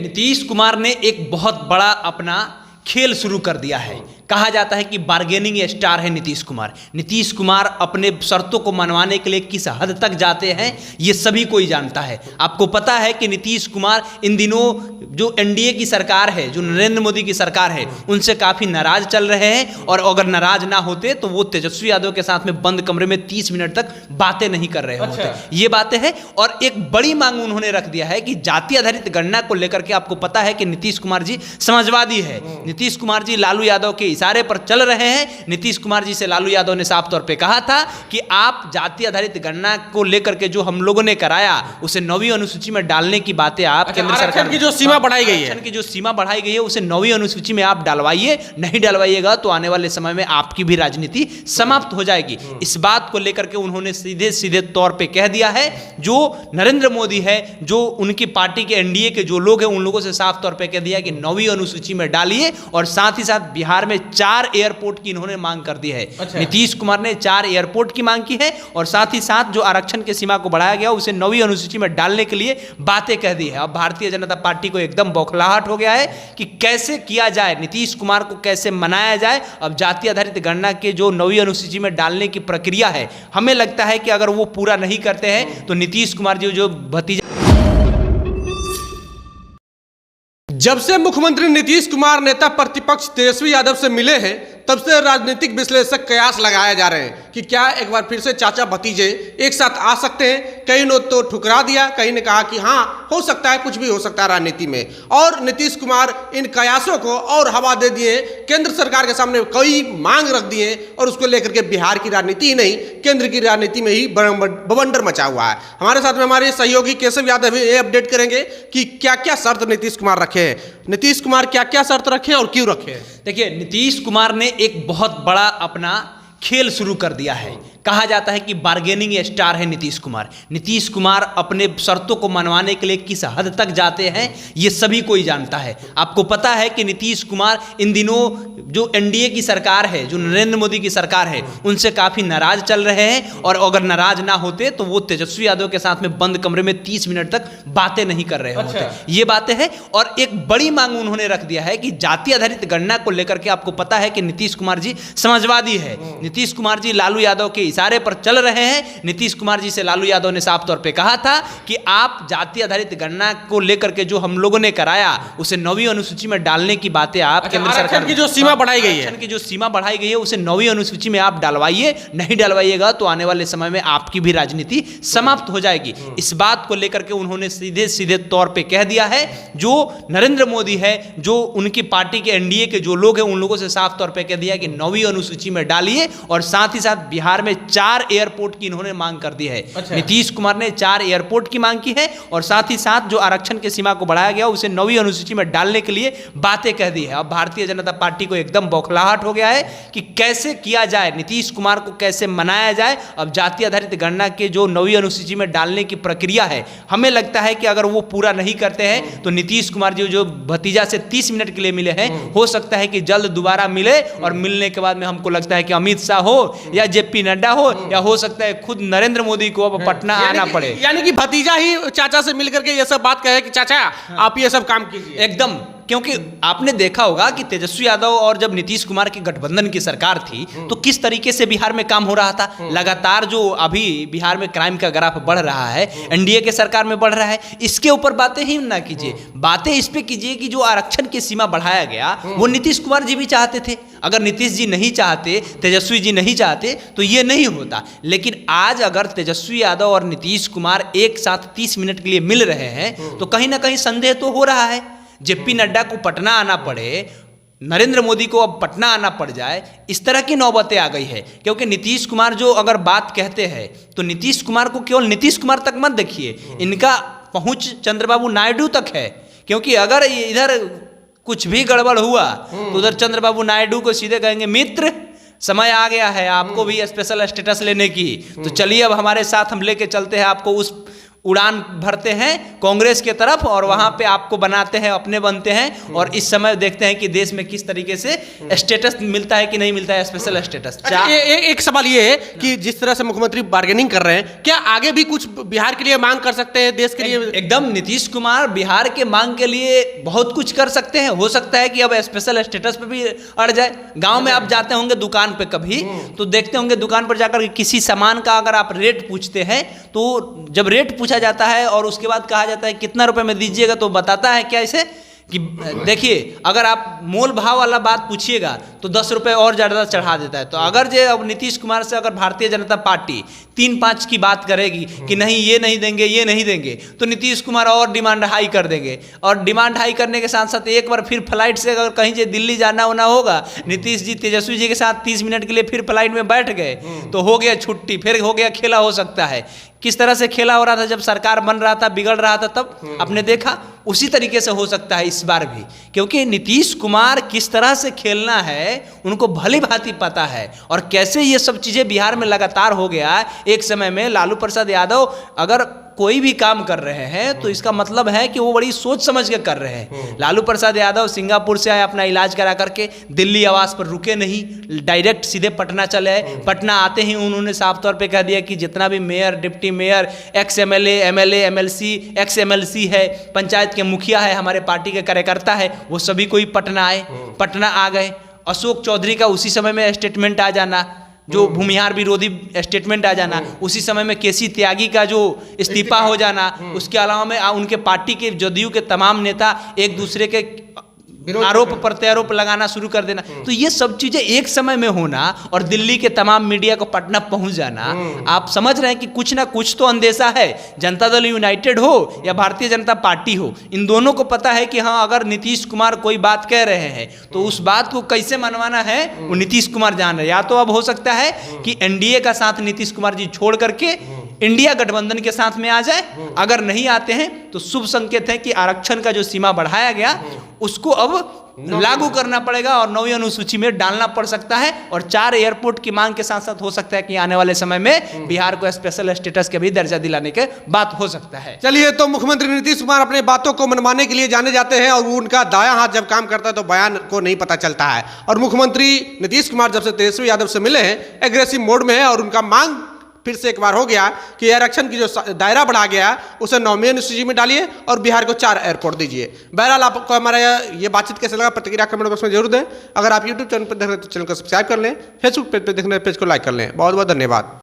नीतीश कुमार ने एक बहुत बड़ा अपना खेल शुरू कर दिया है। कहा जाता है कि बार्गेनिंग स्टार है नीतीश कुमार। नीतीश कुमार अपने शर्तों को मनवाने के लिए किस हद तक जाते हैं ये सभी कोई जानता है। आपको पता है कि नीतीश कुमार इन दिनों जो एनडीए की सरकार है, जो नरेंद्र मोदी की सरकार है, उनसे काफ़ी नाराज चल रहे हैं। और अगर नाराज ना होते तो वो तेजस्वी यादव के साथ में बंद कमरे में 30 मिनट तक बातें नहीं कर रहे होते। ये बातें हैं। और एक बड़ी मांग उन्होंने रख दिया है कि जाति आधारित गणना को लेकर के आपको पता है कि नीतीश कुमार जी समाजवादी है। नीतीश कुमार जी लालू यादव के इशारे पर चल रहे हैं। नीतीश कुमार जी से लालू यादव ने साफ तौर पे कहा था कि आप जाति आधारित गणना को लेकर के जो हम लोगों ने कराया उसे 9वीं अनुसूची में डालने की बातें आप केंद्र सरकार की जो सीमा बढ़ाई गई है, की जो सीमा बढ़ाई गई है उसे 9वीं अनुसूची में आप डालवाइए। नहीं डालवाइएगा तो आने वाले समय में आपकी भी राजनीति समाप्त हो जाएगी। इस बात को लेकर के उन्होंने सीधे सीधे तौर पे कह दिया है। जो नरेंद्र मोदी है, जो उनकी पार्टी के एनडीए के जो लोग हैं, उन लोगों से साफ तौर पे कह दिया कि 9वीं अनुसूची में डालिए। और साथ ही साथ बिहार में 4 एयरपोर्ट की इन्होंने मांग कर दी है। नीतीश कुमार ने 4 एयरपोर्ट की मांग की है और साथ ही साथ जो आरक्षण की सीमा को बढ़ाया गया उसे 9वीं अनुसूची में डालने के लिए बातें कह दी है। अब भारतीय जनता पार्टी को एकदम बौखलाहट हो गया है कि कैसे किया जाए, नीतीश कुमार को कैसे मनाया जाए। अब जाति आधारित गणना के जो 9वीं अनुसूची में डालने की प्रक्रिया है, हमें लगता है कि अगर वो पूरा नहीं करते हैं तो नीतीश कुमार जी जो भतीजा। जब से मुख्यमंत्री नीतीश कुमार नेता प्रतिपक्ष तेजस्वी यादव से मिले हैं तब से राजनीतिक विश्लेषक कयास लगाए जा रहे हैं कि क्या एक बार फिर से चाचा भतीजे एक साथ आ सकते हैं। कई ने तो ठुकरा दिया, कई ने कहा कि हाँ हो सकता है, कुछ भी हो सकता है राजनीति में। और नीतीश कुमार इन कयासों को और हवा दे दिए, केंद्र सरकार के सामने कई मांग रख दिए और उसको लेकर के बिहार की राजनीति ही नहीं केंद्र की राजनीति में ही बवंडर मचा हुआ है। हमारे साथ में हमारे सहयोगी केशव यादव ये अपडेट करेंगे कि क्या क्या शर्त नीतीश कुमार रखे हैं, नीतीश कुमार क्या क्या शर्त रखे और क्यों रखे हैं। देखिए, नीतीश कुमार ने एक बहुत बड़ा अपना खेल शुरू कर दिया है। कहा जाता है कि बार्गेनिंग स्टार है नीतीश कुमार। नीतीश कुमार अपने शर्तों को मनवाने के लिए किस हद तक जाते हैं ये सभी कोई जानता है। आपको पता है कि नीतीश कुमार इन दिनों जो एनडीए की सरकार है, जो नरेंद्र मोदी की सरकार है, उनसे काफ़ी नाराज चल रहे हैं। और अगर नाराज ना होते तो वो तेजस्वी यादव के साथ में बंद कमरे में 30 मिनट तक बातें नहीं कर रहे होते। ये बातें हैं। और एक बड़ी मांग उन्होंने रख दिया है कि जाति आधारित गणना को लेकर के आपको पता है कि नीतीश कुमार जी समाजवादी है। नीतीश कुमार जी लालू यादव के इशारे पर चल रहे हैं। नीतीश कुमार जी से लालू यादव ने साफ तौर पे कहा था कि आप जाति आधारित गणना को लेकर के जो हम लोगों ने कराया उसे 9वीं अनुसूची में डालने की बातें आप केंद्र सरकार की जो सीमा बढ़ाई गई है, की जो सीमा बढ़ाई गई है उसे 9वीं अनुसूची में आप डालवाइए। नहीं डालवाइएगा तो आने वाले समय में आपकी भी राजनीति समाप्त हो जाएगी। इस बात को लेकर के उन्होंने सीधे सीधे तौर पे कह दिया है। जो नरेंद्र मोदी है, जो उनकी पार्टी के एनडीए के जो लोग हैं, उन लोगों से साफ तौर पे कह दिया कि 9वीं अनुसूची में डालिए। और साथ ही साथ बिहार में 4 एयरपोर्ट की इन्होंने मांग कर दी है। नीतीश कुमार ने 4 एयरपोर्ट की मांग की है और साथ ही साथ जो आरक्षण की सीमा को बढ़ाया गया उसे 9वीं अनुसूची में डालने के लिए बातें कह दी है। अब भारतीय जनता पार्टी को एकदम बौखलाहट हो गया है कि कैसे किया जाए, नीतीश कुमार को कैसे मनाया जाए। अब जाति आधारित गणना के जो 9वीं अनुसूची में डालने की प्रक्रिया है, हमें लगता है कि अगर वो पूरा नहीं करते हैं तो नीतीश कुमार जी जो भतीजा से 30 मिनट के लिए मिले हैं, हो सकता है कि जल्द दोबारा मिले। और मिलने के बाद में हमको लगता है कि अमित शाह हो या जेपी नड्डा हो या हो सकता है खुद नरेंद्र मोदी को अब पटना आना पड़े। यानी कि भतीजा ही चाचा से मिलकर के ये सब बात कहे कि चाचा आप ये सब काम कीजिए। एकदम, क्योंकि आपने देखा होगा कि तेजस्वी यादव और जब नीतीश कुमार की गठबंधन की सरकार थी तो किस तरीके से बिहार में काम हो रहा था। लगातार जो अभी बिहार में क्राइम का ग्राफ बढ़ रहा है, एनडीए के सरकार में बढ़ रहा है। इसके ऊपर बातें ही ना कीजिए, बातें इस पे कीजिए कि जो आरक्षण की सीमा बढ़ाया गया वो नीतीश कुमार जी भी चाहते थे। अगर नीतीश जी नहीं चाहते, तेजस्वी जी नहीं चाहते तो ये नहीं होता। लेकिन आज अगर तेजस्वी यादव और नीतीश कुमार एक साथ 30 मिनट के लिए मिल रहे हैं तो कहीं ना कहीं संदेह तो हो रहा है। जेपी नड्डा को पटना आना पड़े, नरेंद्र मोदी को अब पटना आना पड़ जाए, इस तरह की नौबतें आ गई है। क्योंकि नीतीश कुमार जो अगर बात कहते हैं तो नीतीश कुमार को केवल नीतीश कुमार तक मत देखिए, इनका पहुंच चंद्रबाबू नायडू तक है। क्योंकि अगर इधर कुछ भी गड़बड़ हुआ तो उधर चंद्रबाबू नायडू को सीधे कहेंगे मित्र समय आ गया है आपको भी स्पेशल स्टेटस लेने की, तो चलिए अब हमारे साथ हम लेके चलते हैं आपको उड़ान भरते हैं कांग्रेस के तरफ और वहां पे आपको बनाते हैं, अपने बनते हैं। और इस समय देखते हैं कि देश में किस तरीके से स्टेटस मिलता है कि नहीं मिलता है, स्पेशल स्टेटस। एक सवाल ये है कि जिस तरह से मुख्यमंत्री बार्गेनिंग कर रहे हैं, क्या आगे भी कुछ बिहार के लिए मांग कर सकते हैं, देश के लिए? एकदम नीतीश कुमार बिहार के मांग के लिए बहुत कुछ कर सकते हैं। हो सकता है कि अब स्पेशल स्टेटस पे भी अड़ जाए। गांव में आप जाते होंगे दुकान पे कभी, तो देखते होंगे दुकान पर जाकर किसी सामान का अगर आप रेट पूछते हैं, तो जब रेट पूछा जाता है और उसके बाद कहा जाता है कितना रुपए में दीजिएगा, तो बताता है क्या इसे कि देखिए अगर आप मोल भाव वाला बात पूछिएगा तो 10 रुपए और ज़्यादा चढ़ा देता है। तो अगर जो अब नीतीश कुमार से अगर भारतीय जनता पार्टी 3-5 की बात करेगी कि नहीं ये नहीं देंगे, ये नहीं देंगे, तो नीतीश कुमार और डिमांड हाई कर देंगे। और डिमांड हाई करने के साथ साथ एक बार फिर फ्लाइट से अगर कहीं से दिल्ली जाना होना होगा, नीतीश जी तेजस्वी जी के साथ 30 मिनट के लिए फिर फ्लाइट में बैठ गए तो हो गया छुट्टी, फिर हो गया खेला। हो सकता है किस तरह से खेला हो रहा था जब सरकार बन रहा था, बिगड़ रहा था, तब आपने देखा, उसी तरीके से हो सकता है इस बार भी। क्योंकि नीतीश कुमार किस तरह से खेलना है उनको भली भांति पता है। और कैसे ये सब चीज़ें बिहार में लगातार हो गया। एक समय में लालू प्रसाद यादव अगर कोई भी काम कर रहे हैं तो इसका मतलब है कि वो बड़ी सोच समझ के कर रहे हैं। लालू प्रसाद यादव सिंगापुर से आए, अपना इलाज करा करके दिल्ली आवास पर रुके नहीं, डायरेक्ट सीधे पटना चले आए। पटना आते ही उन्होंने साफ तौर पे कह दिया कि जितना भी mayor, deputy mayor, ex MLA, MLA, MLC, x MLC है, पंचायत के मुखिया है, हमारे पार्टी के कार्यकर्ता है, वो सभी कोई पटना आए, पटना आ गए। अशोक चौधरी का उसी समय में स्टेटमेंट आ जाना, जो भूमिहार विरोधी स्टेटमेंट आ जाना, उसी समय में केसी त्यागी का जो इस्तीफा हो जाना, उसके अलावा में उनके पार्टी के जदयू के तमाम नेता एक दूसरे के आरोप प्रत्यारोप लगाना शुरू कर देना। तो ये सब चीजें एक समय में होना और दिल्ली के तमाम मीडिया को पटना पहुंच जाना, आप समझ रहे हैं कि कुछ ना कुछ तो अंदेशा है। जनता दल यूनाइटेड हो या भारतीय जनता पार्टी हो, इन दोनों को पता है कि हाँ अगर नीतीश कुमार कोई बात कह रहे हैं तो उस बात को कैसे मनवाना है वो नीतीश कुमार जान रहे। या तो अब हो सकता है कि एनडीए का साथ नीतीश कुमार जी छोड़ करके इंडिया गठबंधन के साथ में आ जाए। अगर नहीं आते हैं तो शुभ संकेत है कि आरक्षण का जो सीमा बढ़ाया गया उसको अब लागू करना पड़ेगा और 9वीं अनुसूची में डालना पड़ सकता है। और 4 एयरपोर्ट की मांग के साथ साथ हो सकता है कि आने वाले समय में बिहार को स्पेशल स्टेटस के भी दर्जा दिलाने के बात हो सकता है। चलिए, तो मुख्यमंत्री नीतीश कुमार अपने बातों को मनवाने के लिए जाने जाते हैं और उनका दायां हाथ जब काम करता है तो बयान को नहीं पता चलता है। और मुख्यमंत्री नीतीश कुमार जब से तेजस्वी यादव से मिले हैं एग्रेसिव मोड में है और उनका मांग फिर से एक बार हो गया कि आरक्षण की जो दायरा बढ़ा गया उसे 9वीं अनुसूची में डालिए और बिहार को 4 एयरपोर्ट दीजिए। बहरहाल आपको हमारा ये बातचीत कैसे लगा, प्रतिक्रिया कमेंट बॉक्स में जरूर दें। अगर आप यूट्यूब चैनल पर देख रहे हैं तो चैनल को सब्सक्राइब कर लें, फेसबुक पेज पर देख रहे हैं पेज को लाइक कर लें। बहुत बहुत धन्यवाद।